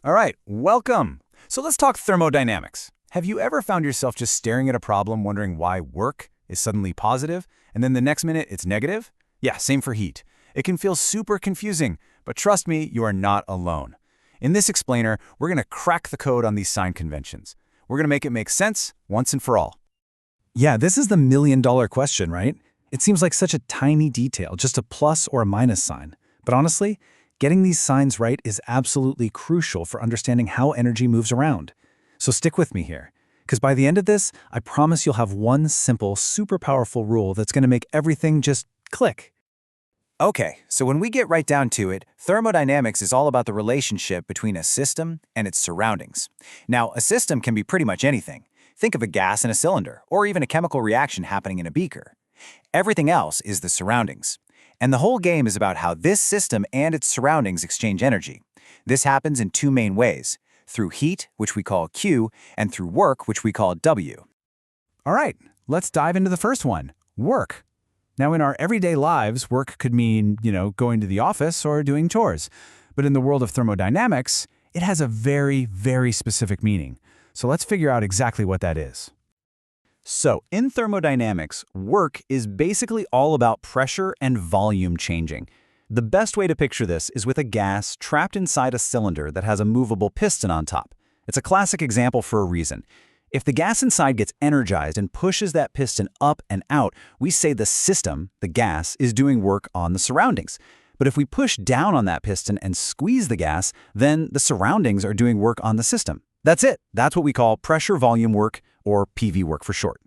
All right, welcome. So let's talk thermodynamics. Have you ever found yourself just staring at a problem wondering why work is suddenly positive, and then the next minute it's negative? Yeah, same for heat. It can feel super confusing, but trust me, you are not alone. In this explainer, we're going to crack the code on these sign conventions. We're going to make it make sense once and for all. Yeah, this is the million-dollar question, right? It seems like such a tiny detail, just a plus or a minus sign. But honestly, getting these signs right is absolutely crucial for understanding how energy moves around. So stick with me here, because by the end of this, I promise you'll have one simple, super powerful rule that's going to make everything just click. Okay, so when we get right down to it, thermodynamics is all about the relationship between a system and its surroundings. Now, a system can be pretty much anything. Think of a gas in a cylinder, or even a chemical reaction happening in a beaker. Everything else is the surroundings. And the whole game is about how this system and its surroundings exchange energy. This happens in two main ways: through heat, which we call Q, and through work, which we call W. All right, let's dive into the first one, work. Now, in our everyday lives, work could mean, going to the office or doing chores. But in the world of thermodynamics, it has a very, very specific meaning. So let's figure out exactly what that is. So, in thermodynamics, work is basically all about pressure and volume changing. The best way to picture this is with a gas trapped inside a cylinder that has a movable piston on top. It's a classic example for a reason. If the gas inside gets energized and pushes that piston up and out, we say the system, the gas, is doing work on the surroundings. But if we push down on that piston and squeeze the gas, then the surroundings are doing work on the system. That's it. That's what we call pressure-volume work, or PV work for short.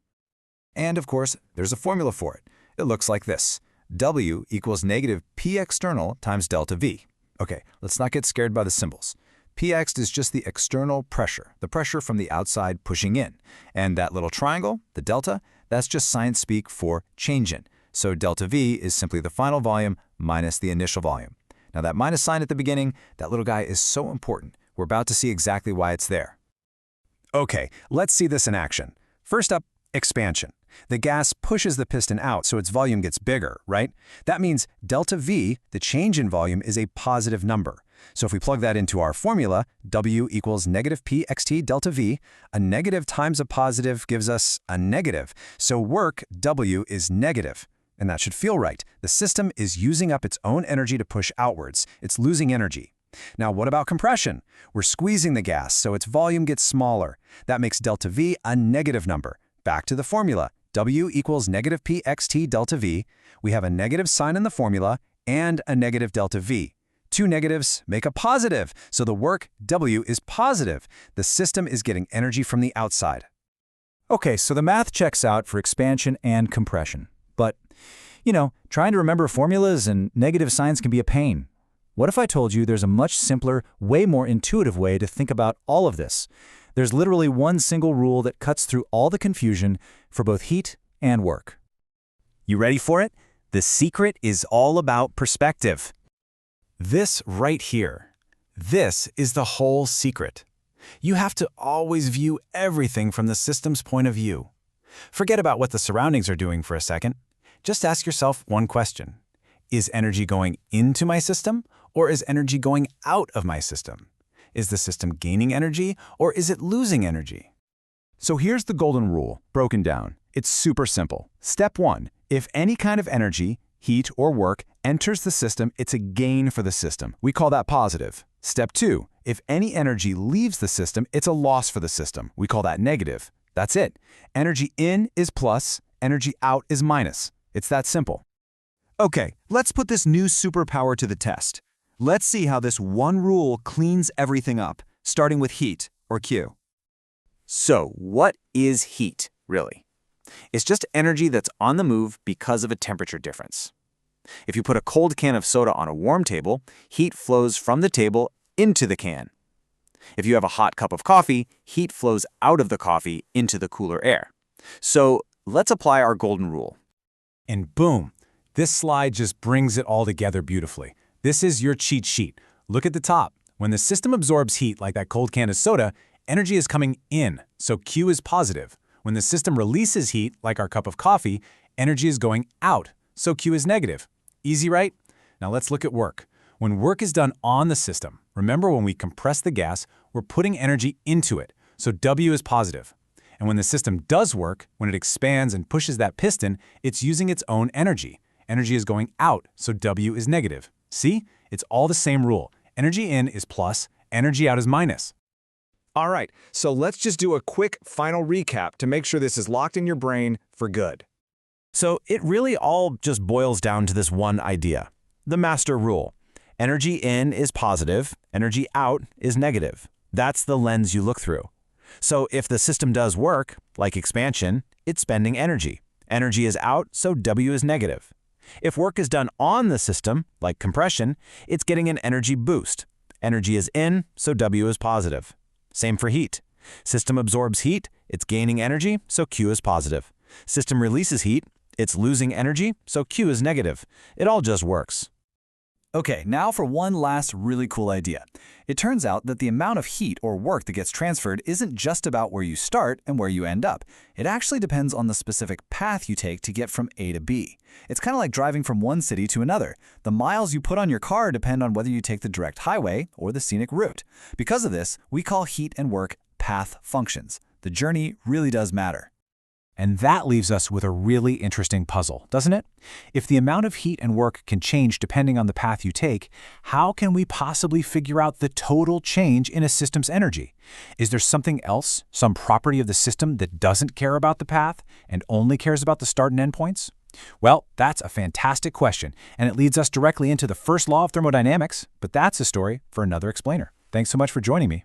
And of course, there's a formula for it. It looks like this. W equals negative P external times delta V. Okay, let's not get scared by the symbols. Px is just the external pressure, the pressure from the outside pushing in. And that little triangle, the delta, that's just science speak for change in. So delta V is simply the final volume minus the initial volume. Now that minus sign at the beginning, that little guy is so important. We're about to see exactly why it's there. Okay, let's see this in action. First up, expansion. The gas pushes the piston out so its volume gets bigger, right? That means delta V, the change in volume, is a positive number. So if we plug that into our formula, W equals negative P xt delta V, a negative times a positive gives us a negative. So work, W, is negative. And that should feel right. The system is using up its own energy to push outwards. It's losing energy. Now, what about compression? We're squeezing the gas, so its volume gets smaller. That makes delta V a negative number. Back to the formula. W equals negative P xt delta V. We have a negative sign in the formula and a negative delta V. Two negatives make a positive, so the work, W, is positive. The system is getting energy from the outside. Okay, so the math checks out for expansion and compression. But, trying to remember formulas and negative signs can be a pain. What if I told you there's a much simpler, way more intuitive way to think about all of this? There's literally one single rule that cuts through all the confusion for both heat and work. You ready for it? The secret is all about perspective. This right here, this is the whole secret. You have to always view everything from the system's point of view. Forget about what the surroundings are doing for a second. Just ask yourself one question. Is energy going into my system, or is energy going out of my system? Is the system gaining energy, or is it losing energy? So here's the golden rule, broken down. It's super simple. Step 1, if any kind of energy, heat or work, enters the system, it's a gain for the system. We call that positive. Step 2, if any energy leaves the system, it's a loss for the system. We call that negative. That's it. Energy in is plus, energy out is minus. It's that simple. Okay, let's put this new superpower to the test. Let's see how this one rule cleans everything up, starting with heat, or Q. So what is heat, really? It's just energy that's on the move because of a temperature difference. If you put a cold can of soda on a warm table, heat flows from the table into the can. If you have a hot cup of coffee, heat flows out of the coffee into the cooler air. So let's apply our golden rule. And boom, this slide just brings it all together beautifully. This is your cheat sheet. Look at the top. When the system absorbs heat like that cold can of soda, energy is coming in, so Q is positive. When the system releases heat like our cup of coffee, energy is going out, so Q is negative. Easy, right? Now let's look at work. When work is done on the system, remember when we compress the gas, we're putting energy into it, so W is positive. And when the system does work, when it expands and pushes that piston, it's using its own energy. Energy is going out, so W is negative. See? It's all the same rule. Energy in is plus, energy out is minus. All right, so let's just do a quick final recap to make sure this is locked in your brain for good. So it really all just boils down to this one idea, the master rule. Energy in is positive, energy out is negative. That's the lens you look through. So if the system does work, like expansion, it's spending energy. Energy is out, so W is negative. If work is done on the system, like compression, it's getting an energy boost. Energy is in, so W is positive. Same for heat. System absorbs heat, it's gaining energy, so Q is positive. System releases heat, it's losing energy, so Q is negative. It all just works. Okay, now for one last really cool idea. It turns out that the amount of heat or work that gets transferred isn't just about where you start and where you end up. It actually depends on the specific path you take to get from A to B. It's kind of like driving from one city to another. The miles you put on your car depend on whether you take the direct highway or the scenic route. Because of this, we call heat and work path functions. The journey really does matter. And that leaves us with a really interesting puzzle, doesn't it? If the amount of heat and work can change depending on the path you take, how can we possibly figure out the total change in a system's energy? Is there something else, some property of the system that doesn't care about the path and only cares about the start and end points? Well, that's a fantastic question, and it leads us directly into the first law of thermodynamics, but that's a story for another explainer. Thanks so much for joining me.